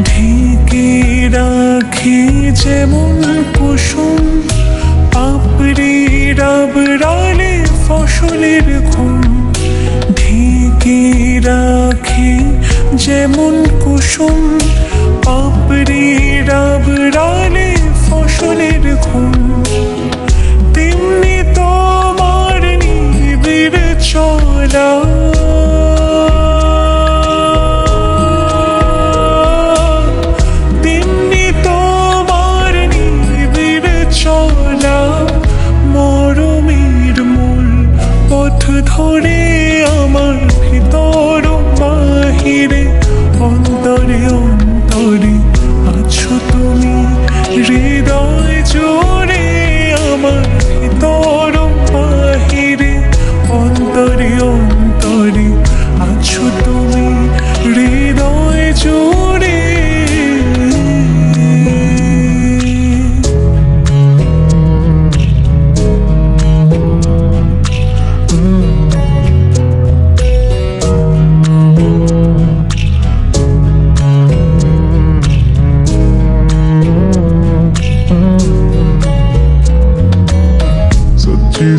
ঢেকে রাখি যেমন কুসুম পাপড়ি ডাবরালে ফসলের ঘুম। ঢেকে রাখি যেমন কুসুম পাপড়ি ডাবরালে ফসলের ঘুম। তেমনি তোমার নিবিড় চলা ধরে আমার ভিতর বাহিরে অন্তরে অন্তরে আছো তুমি হৃদয় জুড়ে। আমার ভিতর বাহিরে অন্তরে অন্তরে আছো তুমি হৃদয় জুড়ে।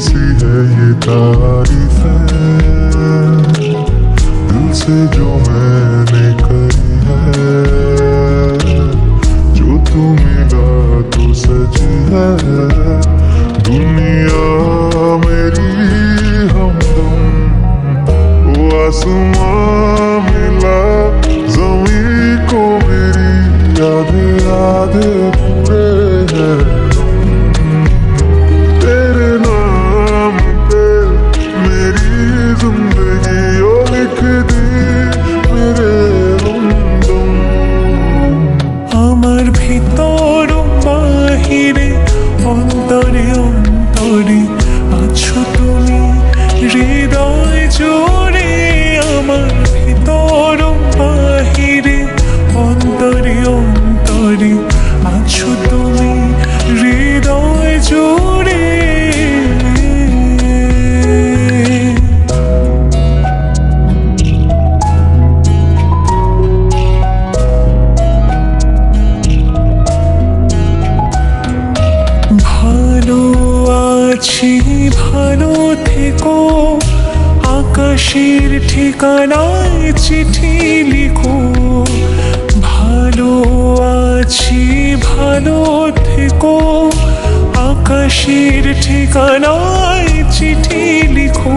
सी है ये तारीफ है दिल से जो मैंने करी है। जो तू मिला तो सजी है दुनिया मेरी हमदम। वो आसमां मिला ज़मीं को मेरी आधे आधे पूरे हैं। আমার ভিতর বাহিরে অন্তরে অন্তরে আছো তুমি হৃদয় জুড়ে। আমার ভিতর বাহিরে অন্তরে অন্তরে আছো তুমি হৃদয় জুড়ে। ভালো আছি ভালো থেকো আকাশের ঠিকানায় চিঠি লিখো। ভালো আছি ভালো থেকো আকাশের ঠিকানায় চিঠি লিখো।